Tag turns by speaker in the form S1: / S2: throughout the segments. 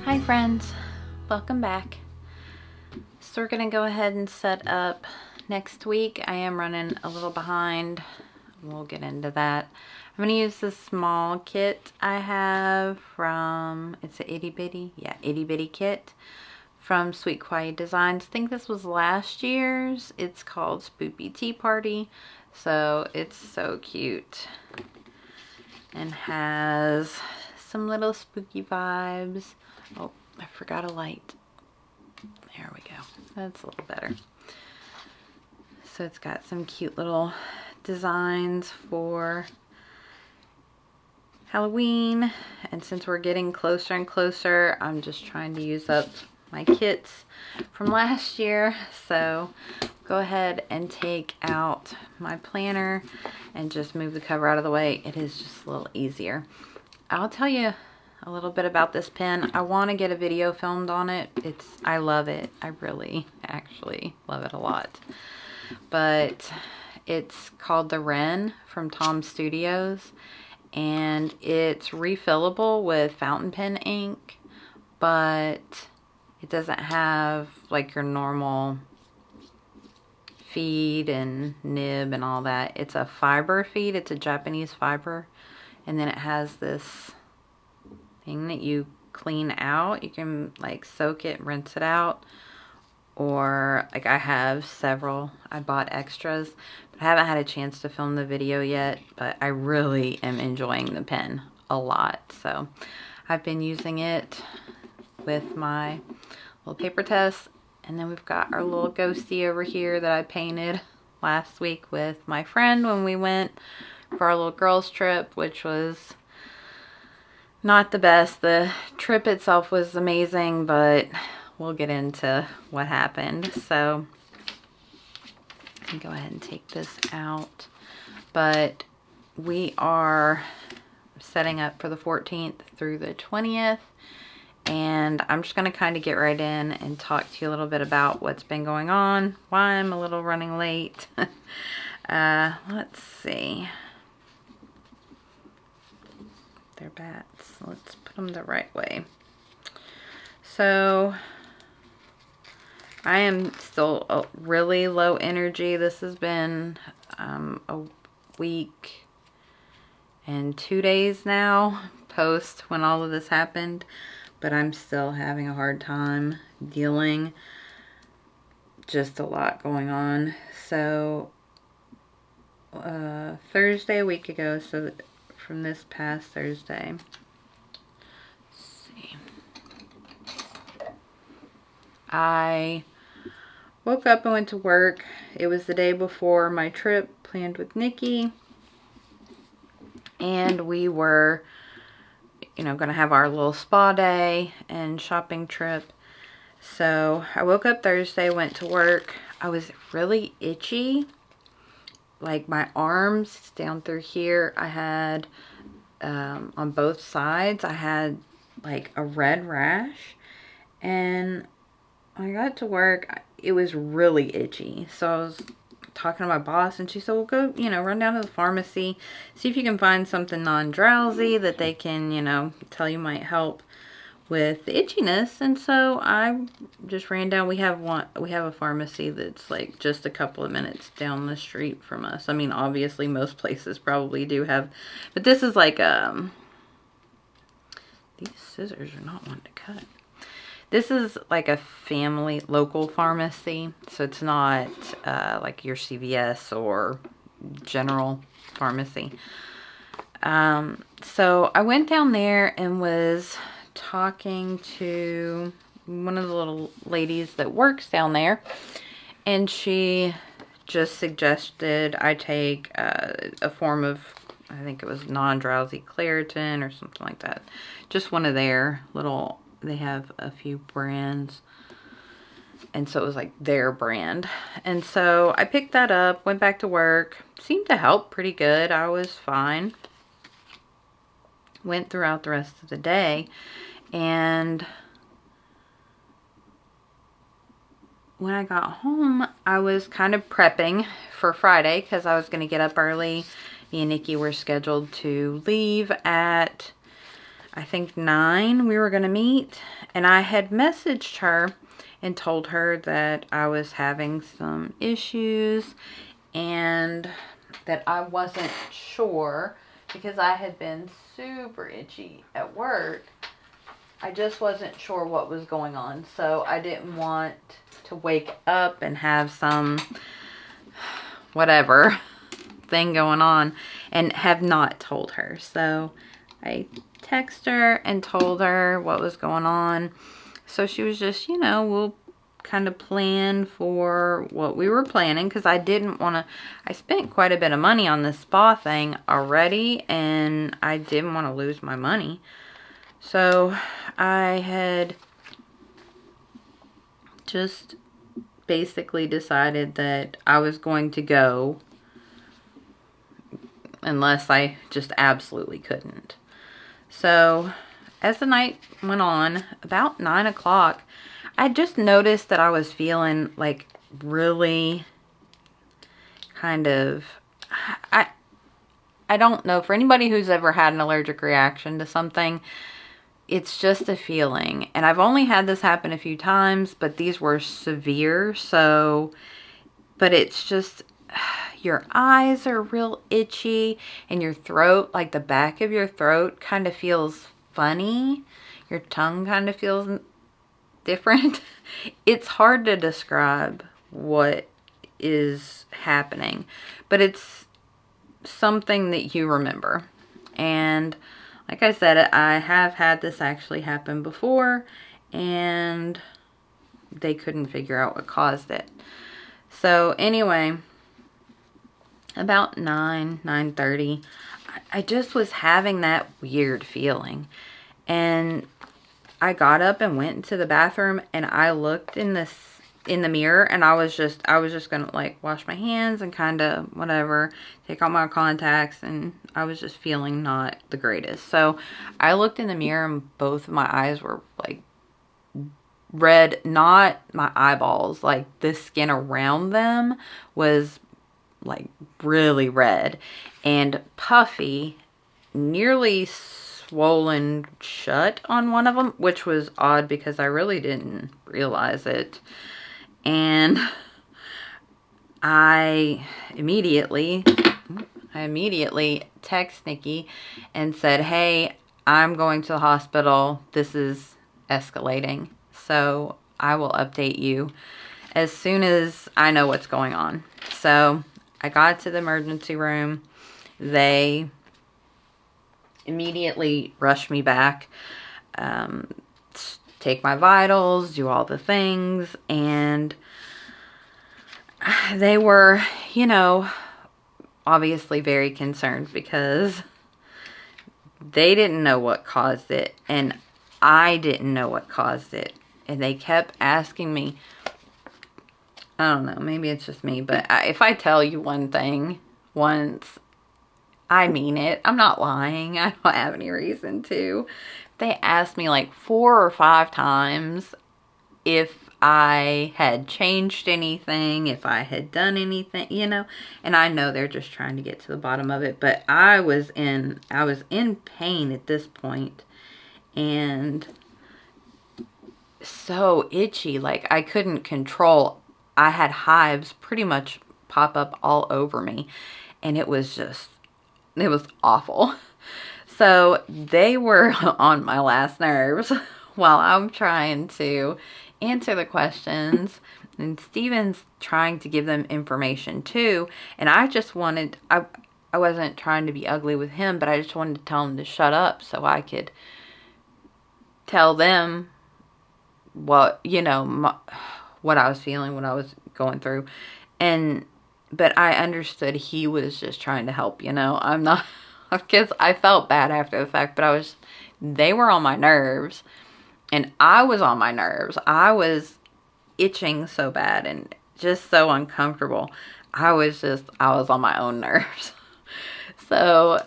S1: Hi friends, welcome back. So we're gonna go ahead and set up next week. I am running a little behind. We'll get into that. I'm gonna use this small kit I have from, it's a itty bitty kit from Sweet Quiet Designs. I think this was last year's. It's called Spoopy Tea Party. So it's so cute and has some little spooky vibes. Oh, I forgot a light. There we go. That's a little better. So it's got some cute little designs for Halloween. And since we're getting closer and closer, I'm just trying to use up my kits from last year. So go ahead and take out my planner and just move the cover out of the way. It is just a little easier. I'll tell you a little bit about this pen. I want to get a video filmed on it. I love it. I really actually love it a lot. But it's called the Wren from Tom Studios, and it's refillable with fountain pen ink, but it doesn't have like your normal feed and nib and all that. It's a fiber feed. It's a Japanese fiber, and then it has this thing that you clean out. You can like soak it, rinse it out, or like I have several. I bought extras, but I haven't had a chance to film the video yet, but I really am enjoying the pen a lot. So I've been using it with my little paper test, and then we've got our little ghosty over here that I painted last week with my friend when we went for our little girls trip, which was not the best. The trip itself was amazing, but we'll get into what happened. So I can go ahead and take this out. But we are setting up for the 14th through the 20th. And I'm just going to kind of get right in and talk to you a little bit about what's been going on, why I'm a little running late. Let's see. They're bats. Let's put them the right way. So I am still really low energy. This has been a week and 2 days now post when all of this happened, but I'm still having a hard time dealing. Just a lot going on. So Thursday a week ago, so from this past Thursday, let's see, I woke up and went to work. It was the day before my trip planned with Nikki, and we were, gonna have our little spa day and shopping trip. So I woke up Thursday, went to work. I was really itchy, like my arms down through here. I had on both sides I had like a red rash, and when I got to work it was really itchy. So I was talking to my boss, and she said, well, go run down to the pharmacy, see if you can find something non-drowsy that they can tell you might help with the itchiness. And so I just ran down. We have a pharmacy that's like just a couple of minutes down the street from us. I mean, obviously most places probably do have, but this is like these scissors are not one to cut. This is like a family local pharmacy, so it's not like your CVS or general pharmacy. So I went down there and was talking to one of the little ladies that works down there, and she just suggested I take a form of, I think it was non-drowsy Claritin or something like that. Just one of their little, they have a few brands, and so it was like their brand. And so I picked that up, went back to work. Seemed to help pretty good. I was fine. Went throughout the rest of the day, and when I got home, I was kind of prepping for Friday because I was going to get up early. Me and Nikki were scheduled to leave at I think 9 we were going to meet. And I had messaged her and told her that I was having some issues and that I wasn't sure because I had been super itchy at work. I just wasn't sure what was going on. So I didn't want to wake up and have some whatever thing going on and have not told her. So I texted her and told her what was going on. So she was just, you know, we'll kind of plan for what we were planning, because I didn't want to, I spent quite a bit of money on this spa thing already and I didn't want to lose my money. So I had just basically decided that I was going to go unless I just absolutely couldn't. So as the night went on, about 9 o'clock, I just noticed that I was feeling like really kind of, I don't know, for anybody who's ever had an allergic reaction to something, it's just a feeling. And I've only had this happen a few times, but these were severe. So, but it's just, your eyes are real itchy and your throat, like the back of your throat kind of feels funny. Your tongue kind of feels different. It's hard to describe what is happening, but it's something that you remember. And like I said, I have had this actually happen before and they couldn't figure out what caused it. So anyway, about 9:30, I just was having that weird feeling. And I got up and went into the bathroom and I looked in the mirror and I was just gonna like wash my hands and kind of whatever, take out my contacts, and I was just feeling not the greatest. So I looked in the mirror and both of my eyes were like red, not my eyeballs, like the skin around them was like really red and puffy, nearly swollen shut on one of them, which was odd because I really didn't realize it. And I immediately text Nikki and said, hey, I'm going to the hospital. This is escalating. So I will update you as soon as I know what's going on. So I got to the emergency room. They immediately rushed me back, take my vitals, do all the things, and they were, you know, obviously very concerned because they didn't know what caused it and I didn't know what caused it. And they kept asking me, I don't know, maybe it's just me, but if I tell you one thing once, I mean it. I'm not lying. I don't have any reason to. They asked me like 4 or 5 times if I had changed anything, if I had done anything, you know. And I know they're just trying to get to the bottom of it, but I was in pain at this point and so itchy, like I couldn't control. I had hives pretty much pop up all over me and it was awful. So they were on my last nerves while I'm trying to answer the questions and Steven's trying to give them information too. And I just wanted, I wasn't trying to be ugly with him, but I just wanted to tell him to shut up so I could tell them what, you know, what I was feeling, what I was going through. But I understood he was just trying to help, you know. I'm not, because I felt bad after the fact, but they were on my nerves and I was on my nerves. I was itching so bad and just so uncomfortable. I was on my own nerves. So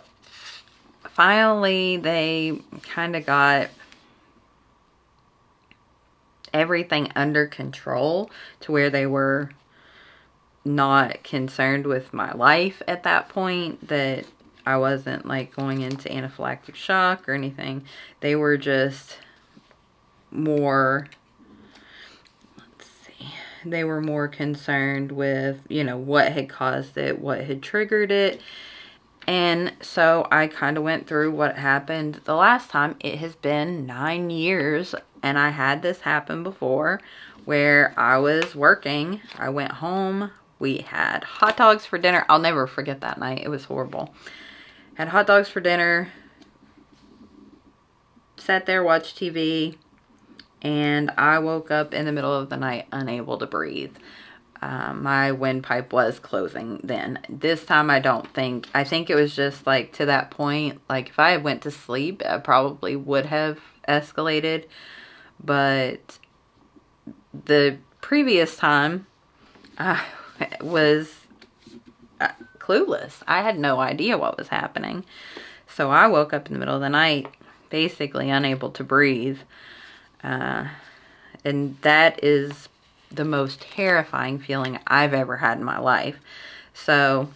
S1: finally they kind of got everything under control to where they were not concerned with my life at that point, that I wasn't like going into anaphylactic shock or anything. They were just more, let's see, they were more concerned with, you know, what had caused it, what had triggered it. And so I kind of went through what happened the last time. It has been 9 years, and I had this happen before where I was working. I went home. We had hot dogs for dinner. I'll never forget that night. It was horrible. Had hot dogs for dinner. Sat there, watched TV, and I woke up in the middle of the night unable to breathe. My windpipe was closing then. This time I think it was just like to that point, like if I had went to sleep, I probably would have escalated. But the previous time, I was clueless. I had no idea what was happening. So I woke up in the middle of the night, basically unable to breathe. And that is the most terrifying feeling I've ever had in my life. So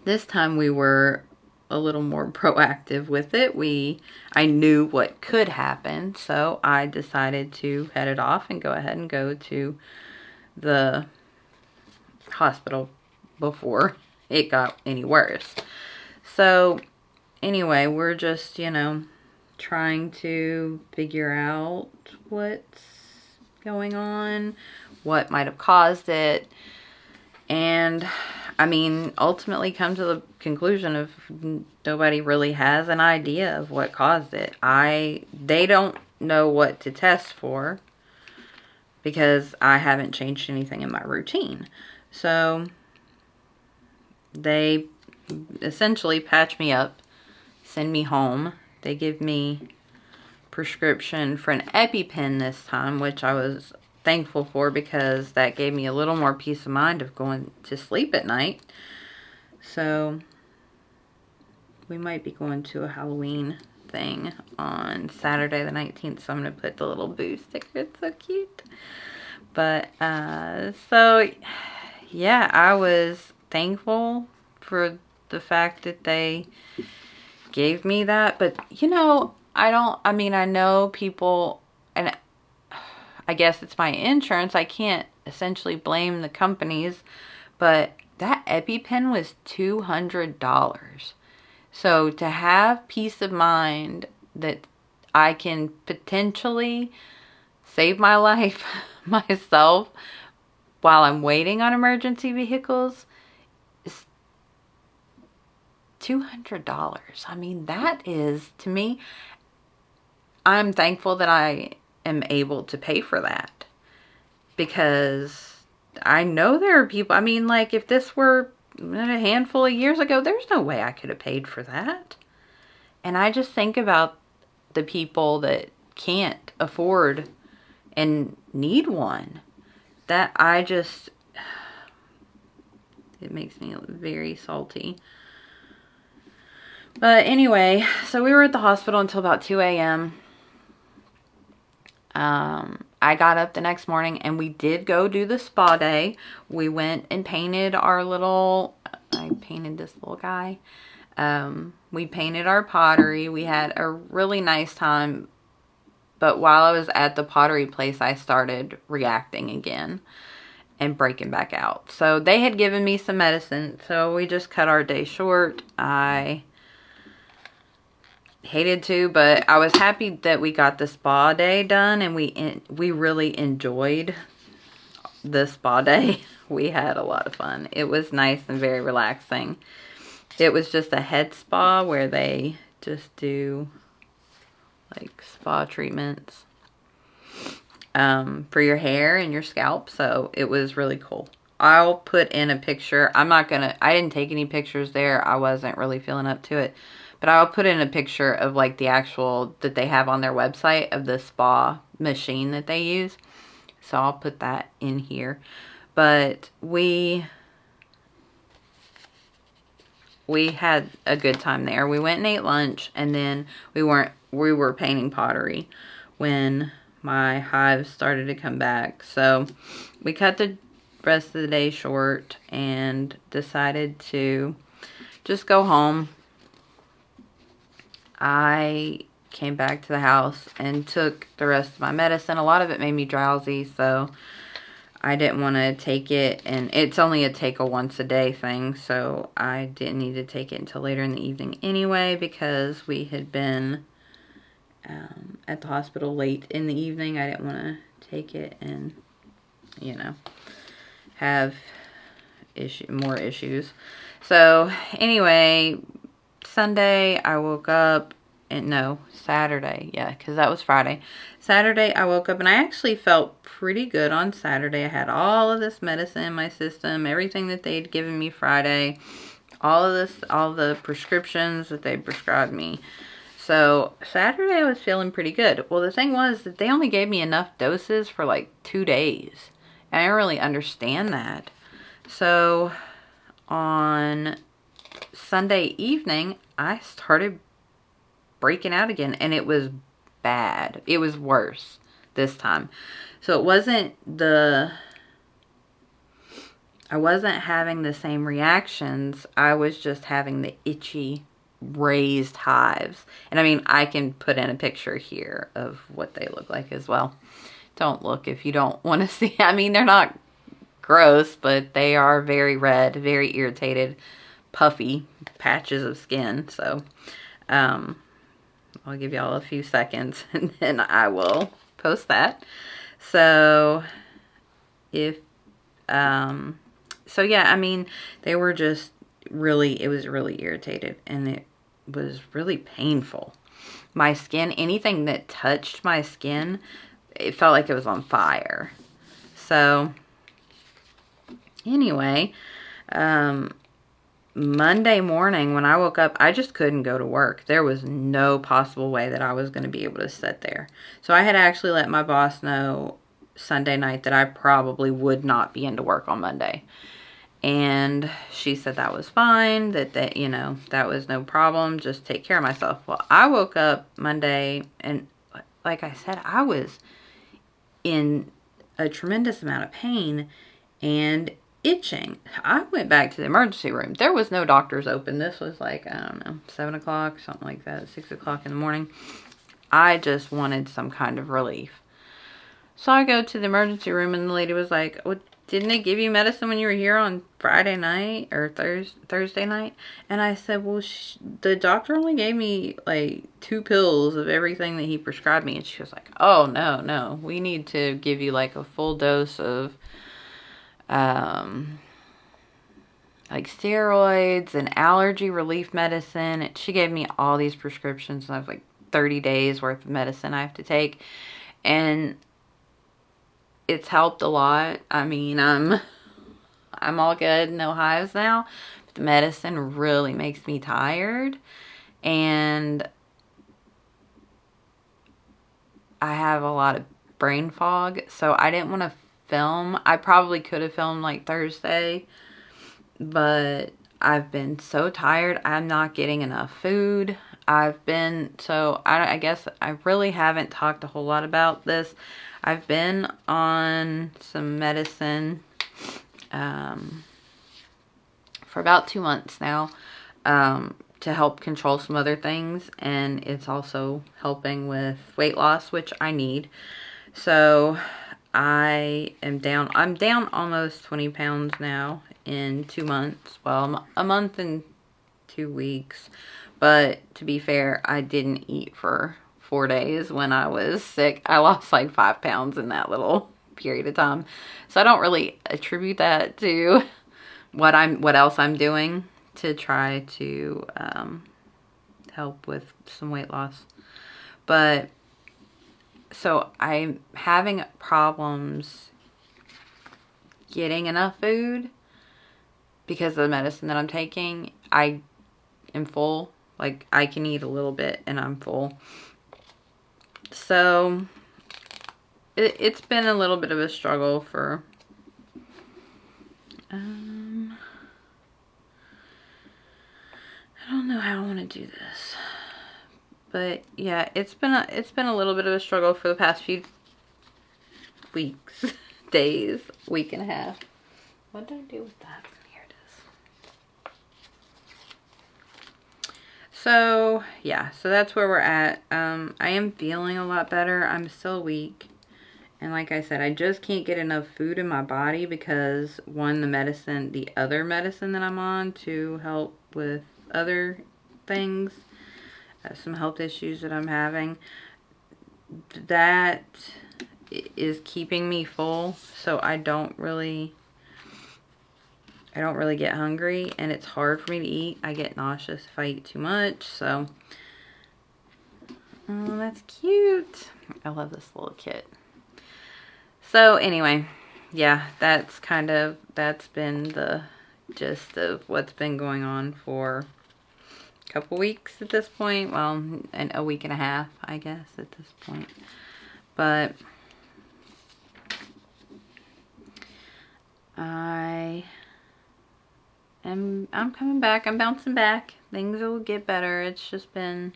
S1: this time we were a little more proactive with it. I knew what could happen, so I decided to head it off and go ahead and go to the hospital before it got any worse. So anyway, we're just, you know, trying to figure out what's going on, what might have caused it, and I mean, ultimately come to the conclusion of nobody really has an idea of what caused it. They don't know what to test for because I haven't changed anything in my routine. So they essentially patch me up, send me home. They give me prescription for an EpiPen this time, which I was thankful for because that gave me a little more peace of mind of going to sleep at night. So we might be going to a Halloween thing on Saturday the 19th, so I'm going to put the little boo sticker. It's so cute. But so yeah, I was thankful for the fact that they gave me that. But you know, I know people, and I guess it's my insurance. I can't essentially blame the companies, but that EpiPen was $200. So to have peace of mind that I can potentially save my life myself while I'm waiting on emergency vehicles is $200. I mean, that is, to me, I'm thankful that I am able to pay for that, because I know there are people, I mean, like if this were a handful of years ago, there's no way I could have paid for that. And I just think about the people that can't afford and need one. That it makes me very salty. But anyway, so we were at the hospital until about 2 a.m. I got up the next morning and we did go do the spa day. We went and painted I painted this little guy. We painted our pottery. We had a really nice time. But while I was at the pottery place, I started reacting again and breaking back out. So they had given me some medicine. So we just cut our day short. I hated to, but I was happy that we got the spa day done, and we really enjoyed the spa day. We had a lot of fun. It was nice and very relaxing. It was just a head spa where they just do like spa treatments for your hair and your scalp. So it was really cool. I'll put in a picture. I didn't take any pictures there. I wasn't really feeling up to it. But I'll put in a picture of like the actual that they have on their website of the spa machine that they use. So I'll put that in here. But we had a good time there. We went and ate lunch, and then we were painting pottery when my hives started to come back. So we cut the rest of the day short and decided to just go home. I came back to the house and took the rest of my medicine. A lot of it made me drowsy, so I didn't want to take it, and it's only a take a once a day thing, so I didn't need to take it until later in the evening anyway, because we had been at the hospital late in the evening. I didn't want to take it and, you know, have more issues. So anyway, Sunday I woke up, and no, Saturday, yeah, because that was Friday. Saturday I woke up and I actually felt pretty good on Saturday. I had all of this medicine in my system, everything that they'd given me Friday, all of this, all the prescriptions that they prescribed me. So Saturday I was feeling pretty good. Well, the thing was that they only gave me enough doses for like 2 days. And I don't really understand that. So on Sunday evening, I started breaking out again, and it was bad. It was worse this time. So it wasn't I wasn't having the same reactions. I was just having the itchy, raised hives. And I mean, I can put in a picture here of what they look like as well. Don't look if you don't want to see. I mean, they're not gross, but they are very red, very irritated, puffy patches of skin. So I'll give y'all a few seconds and then I will post that. So so yeah, I mean, they were just really, it was really irritated, and it was really painful. My skin, anything that touched my skin, it felt like it was on fire. So anyway, Monday morning when I woke up, I just couldn't go to work. There was no possible way that I was going to be able to sit there. So I had actually let my boss know Sunday night that I probably would not be into work on Monday. And she said that was fine, that you know, that was no problem, just take care of myself. Well, I woke up Monday, and like I said, I was in a tremendous amount of pain and itching. I went back to the emergency room. There was no doctors open. This was like, I don't know, 7 o'clock, something like that, 6 o'clock in the morning. I just wanted some kind of relief. So I go to the emergency room, and the lady was like, well, didn't they give you medicine when you were here on Friday night or Thursday night? And I said, well, the doctor only gave me like 2 pills of everything that he prescribed me. And she was like, oh, no, we need to give you like a full dose of like steroids and allergy relief medicine. And she gave me all these prescriptions, and I have like 30 days worth of medicine I have to take. And it's helped a lot. I mean, I'm all good, no hives now. But the medicine really makes me tired, and I have a lot of brain fog, so I didn't want to film. I probably could have filmed like Thursday, but I've been so tired. I'm not getting enough food. I guess I really haven't talked a whole lot about this. I've been on some medicine for about 2 months now to help control some other things, and it's also helping with weight loss, which I need. So I'm down almost 20 pounds now in 2 months. Well, a month and 2 weeks. But to be fair, I didn't eat for 4 days when I was sick. I lost like 5 pounds in that little period of time. So I don't really attribute that to what else I'm doing to try to help with some weight loss. But so I'm having problems getting enough food because of the medicine that I'm taking. I am full. Like, I can eat a little bit and I'm full. So it's been a little bit of a struggle for I don't know how I want to do this. But yeah, it's been a little bit of a struggle for the past few weeks, days, week and a half. What did I do with that? Here it is. So yeah, so that's where we're at. I am feeling a lot better. I'm still weak. And like I said, I just can't get enough food in my body because one, the other medicine that I'm on to help with other things, some health issues that I'm having, that is keeping me full. So I don't really get hungry, and it's hard for me to eat. I get nauseous if I eat too much. So, oh, that's cute. I love this little kit. So anyway, yeah, that's been the gist of what's been going on for a couple weeks at this point. Well, and a week and a half, I guess, at this point. But I'm coming back. I'm bouncing back. Things will get better. It's just been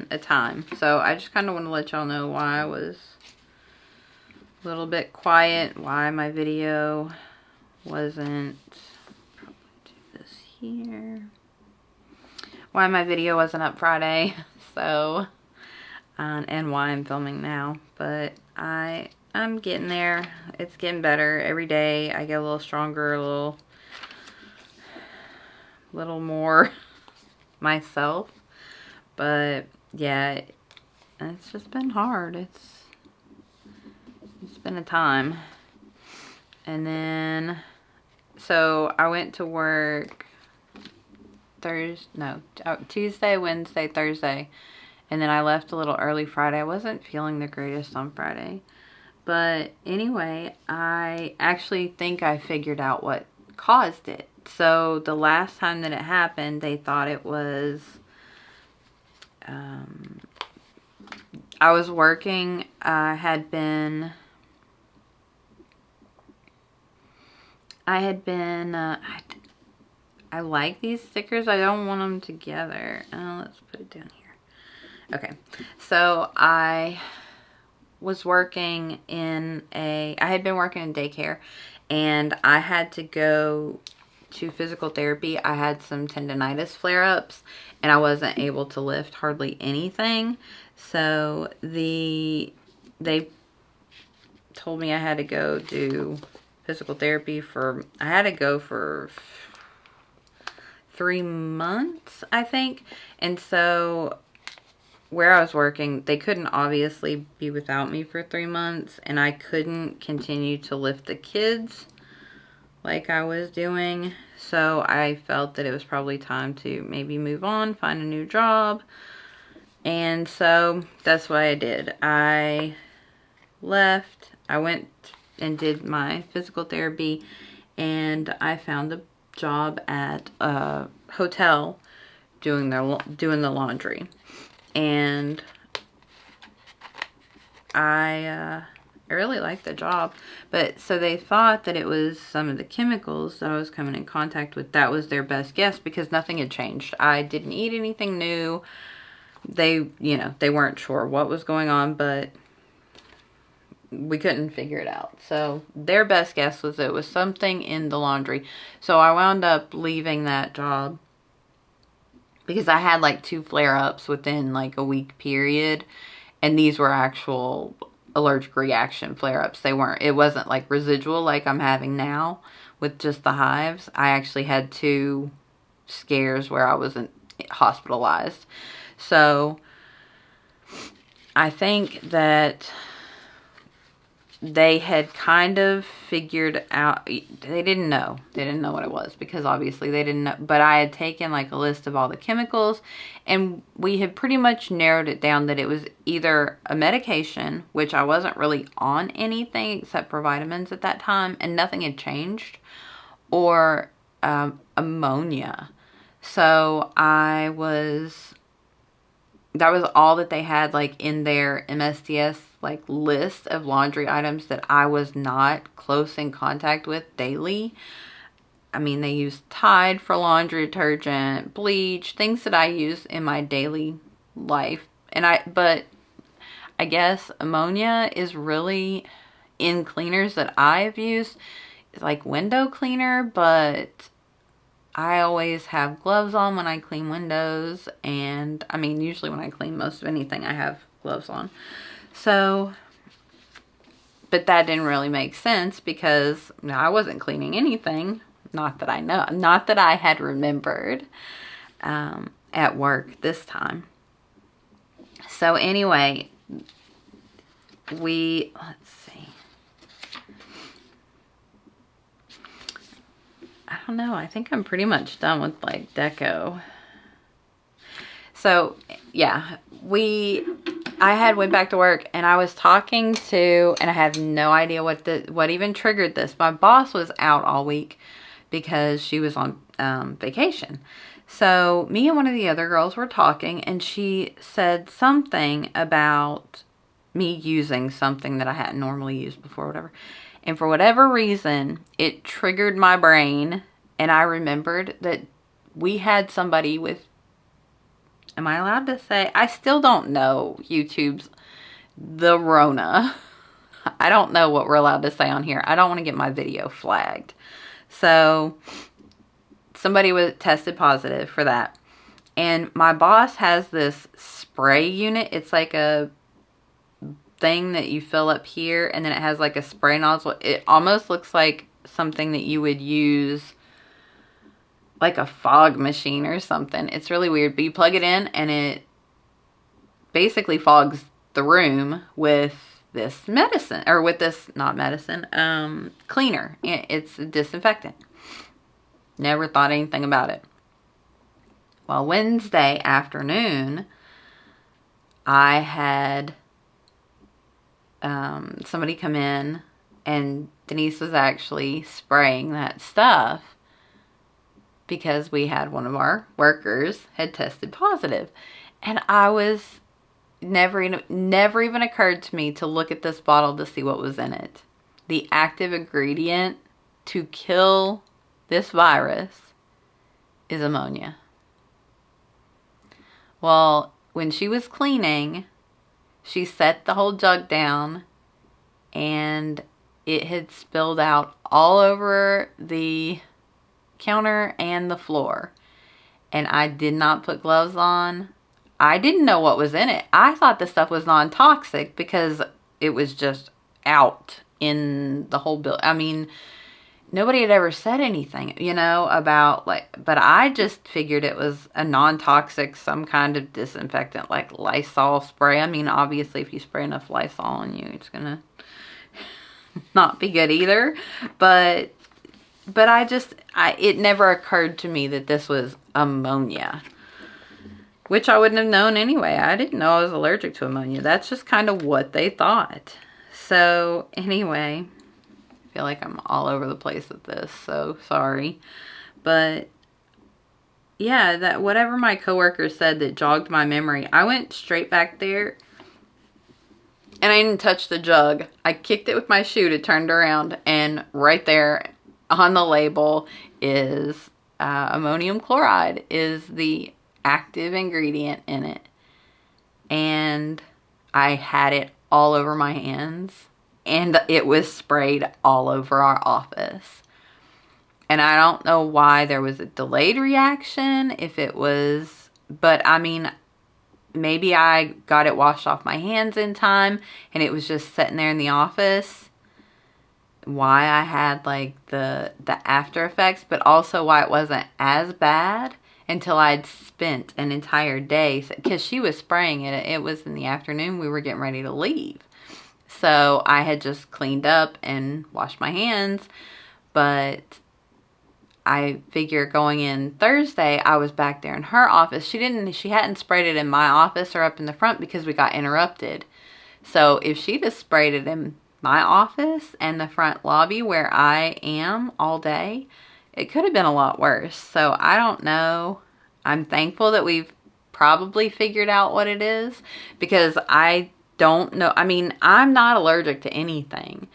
S1: a time. So I just kind of want to let y'all know why I was a little bit quiet, why my video wasn't, probably do this here, why my video wasn't up Friday. So, and why I'm filming now. But I'm getting there. It's getting better every day. I get a little stronger, a little more myself. But yeah, it's just been hard. It's been a time. And then, so I went to work Tuesday, Wednesday, Thursday. And then I left a little early Friday. I wasn't feeling the greatest on Friday. But anyway, I actually think I figured out what caused it. So the last time that it happened, they thought it was, I was working. I like these stickers. I don't want them together. Let's put it down here. Okay, so I was working I had been working in daycare, and I had to go to physical therapy. I had some tendonitis flare-ups, and I wasn't able to lift hardly anything. So they told me I had to go do physical therapy for 3 months, I think. And so where I was working, they couldn't obviously be without me for 3 months, and I couldn't continue to lift the kids like I was doing. So I felt that it was probably time to maybe move on, find a new job. And so that's what I did. I left. I went and did my physical therapy, and I found a job at a hotel doing the laundry. And I really liked the job. But so they thought that it was some of the chemicals that I was coming in contact with. That was their best guess because nothing had changed. I didn't eat anything new. They weren't sure what was going on, but we couldn't figure it out. So their best guess was it was something in the laundry. So I wound up leaving that job because I had like 2 flare-ups within like a week period, and these were actual allergic reaction flare-ups. It wasn't like residual like I'm having now with just the hives. I actually had 2 scares where I wasn't hospitalized. So I think that they had kind of figured out, they didn't know what it was because obviously they didn't know, but I had taken like a list of all the chemicals, and we had pretty much narrowed it down that it was either a medication, which I wasn't really on anything except for vitamins at that time, and nothing had changed, or ammonia. So that was all that they had like in their MSDS like list of laundry items that I was not close in contact with daily. I mean, they used Tide for laundry detergent, bleach, things that I use in my daily life. But I guess ammonia is really in cleaners that I've used, like window cleaner, but I always have gloves on when I clean windows, and I mean, usually when I clean most of anything, I have gloves on. So, but that didn't really make sense because I wasn't cleaning anything. Not that I know, not that I had remembered at work this time. So anyway, let's see. I don't know. I think I'm pretty much done with like deco. So yeah, I had went back to work and I was talking to, and I had no idea what even triggered this. My boss was out all week because she was on vacation. So me and one of the other girls were talking, and she said something about me using something that I hadn't normally used before, whatever. And for whatever reason, it triggered my brain, and I remembered that we had somebody with, am I allowed to say? I still don't know YouTube's the Rona. I don't know what we're allowed to say on here. I don't want to get my video flagged. So somebody was tested positive for that. And my boss has this spray unit. It's like a thing that you fill up here, and then it has like a spray nozzle. It almost looks like something that you would use like a fog machine or something. It's really weird, but you plug it in and it basically fogs the room with this medicine, or with this, not medicine, cleaner. It's a disinfectant. Never thought anything about it. Well, Wednesday afternoon, I had somebody come in, and Denise was actually spraying that stuff because we had one of our workers had tested positive. And I was never even occurred to me to look at this bottle to see what was in it. The active ingredient to kill this virus is ammonia. Well, when she was cleaning, she set the whole jug down, and it had spilled out all over the counter and the floor. And I did not put gloves on. I didn't know what was in it. I thought the stuff was non-toxic because it was just out in the whole building. I mean, nobody had ever said anything, about but I just figured it was a non-toxic, some kind of disinfectant, like Lysol spray. I mean, obviously if you spray enough Lysol on you, it's gonna not be good either. But it never occurred to me that this was ammonia, which I wouldn't have known anyway. I didn't know I was allergic to ammonia. That's just kind of what they thought. So anyway, I feel like I'm all over the place with this, so sorry. But yeah, that whatever my coworker said that jogged my memory, I went straight back there and I didn't touch the jug. I kicked it with my shoe to turn it around, and right there on the label is ammonium chloride is the active ingredient in it. And I had it all over my hands, and it was sprayed all over our office. And I don't know why there was a delayed reaction, if it was, but I mean, maybe I got it washed off my hands in time and it was just sitting there in the office. Why I had like the after effects, but also why it wasn't as bad until I'd spent an entire day, because she was spraying it. It was in the afternoon. We were getting ready to leave. So I had just cleaned up and washed my hands, but I figure going in Thursday, I was back there in her office. She hadn't sprayed it in my office or up in the front because we got interrupted. So if she'd have sprayed it in my office and the front lobby where I am all day, it could have been a lot worse. So I don't know. I'm thankful that we've probably figured out what it is, because I don't know. I mean, I'm not allergic to anything.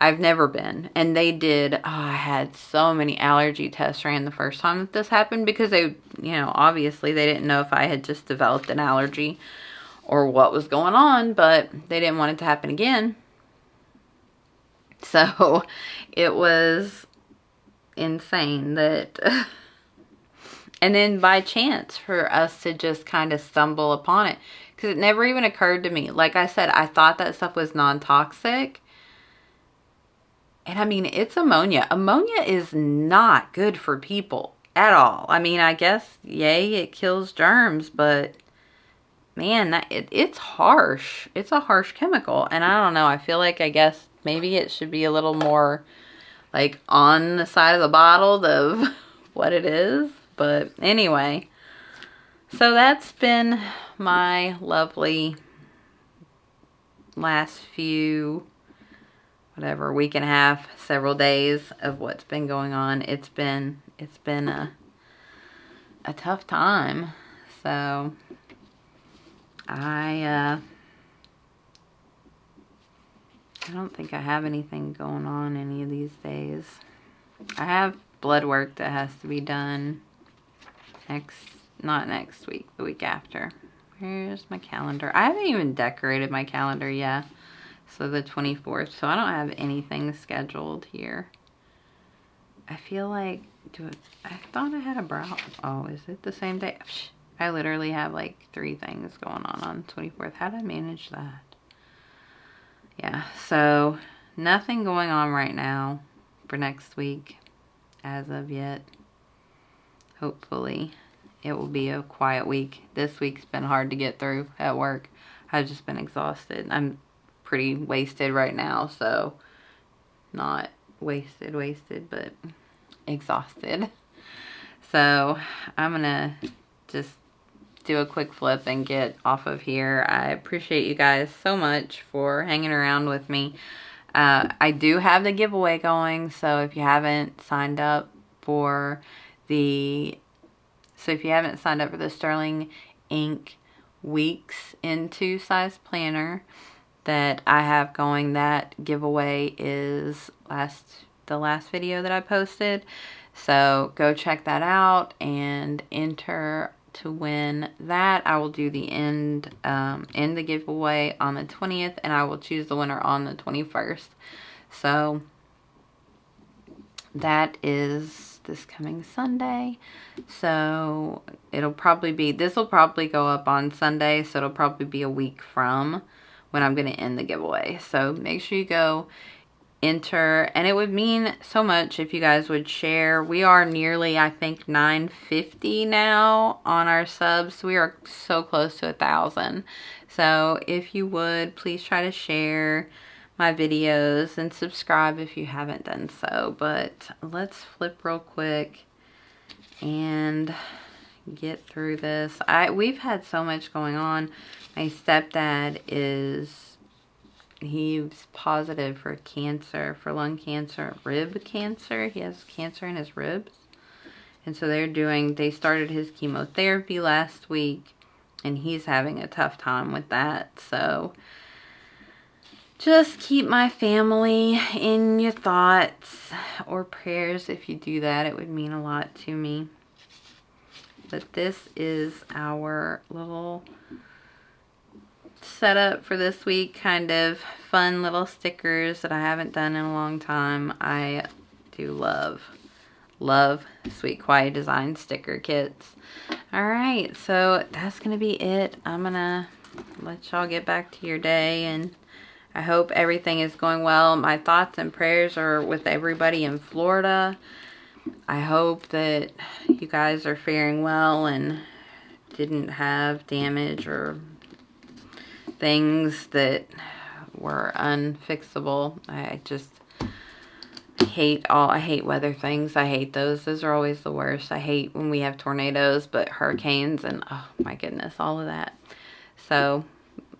S1: I've never been. And they did, I had so many allergy tests ran the first time that this happened, because they, obviously they didn't know if I had just developed an allergy or what was going on, but they didn't want it to happen again. So it was insane that And then by chance for us to just kind of stumble upon it. Because it never even occurred to me. Like I said, I thought that stuff was non-toxic. And I mean, it's ammonia. Ammonia is not good for people at all. I mean, I guess, yay, it kills germs, but man, it's harsh. It's a harsh chemical. And I don't know, I feel like, I guess maybe it should be a little more like on the side of the bottle of what it is. But anyway, so that's been my lovely last few, whatever, week and a half, several days of what's been going on. It's been a tough time. So I don't think I have anything going on any of these days. I have blood work that has to be done not next week, the week after. Here's my calendar. I haven't even decorated my calendar yet. So the 24th. So I don't have anything scheduled here. I feel like, I thought I had a brow. Oh, is it the same day? I literally have like 3 things going on the 24th. How did I manage that? Yeah, so nothing going on right now for next week as of yet. Hopefully it will be a quiet week. This week's been hard to get through at work. I've just been exhausted. I'm pretty wasted right now, so not wasted, but exhausted. So I'm gonna just do a quick flip and get off of here. I appreciate you guys so much for hanging around with me. I do have the giveaway going, so if you haven't signed up for the Sterling Ink Weeks into Size Planner that I have going, that giveaway is the last video that I posted. So go check that out and enter to win that. I will do the end the giveaway on the 20th, and I will choose the winner on the 21st. So that is this coming Sunday. So this will probably go up on Sunday, so it'll probably be a week from when I'm going to end the giveaway. So make sure you go enter, and it would mean so much if you guys would share. We are nearly, I think, 950 now on our subs. We are so close to 1,000. So if you would, please try to share my videos and subscribe if you haven't done so. But let's flip real quick and get through this. We've had so much going on. My stepdad he's positive for cancer, for lung cancer, rib cancer. He has cancer in his ribs. And so they started his chemotherapy last week, and he's having a tough time with that. So just keep my family in your thoughts or prayers. If you do that, it would mean a lot to me. But this is our little setup for this week. Kind of fun little stickers that I haven't done in a long time. I do love Sweet Quiet Design sticker kits. Alright, so that's gonna be it. I'm gonna let y'all get back to your day, and I hope everything is going well. My thoughts and prayers are with everybody in Florida. I hope that you guys are faring well and didn't have damage or things that were unfixable. I hate weather things. I hate those. Those are always the worst. I hate when we have tornadoes, but hurricanes and, oh my goodness, all of that. So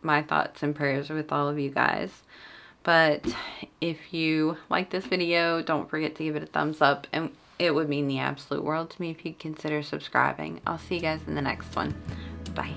S1: my thoughts and prayers are with all of you guys. But if you like this video, don't forget to give it a thumbs up, and it would mean the absolute world to me if you'd consider subscribing. I'll see you guys in the next one. Bye.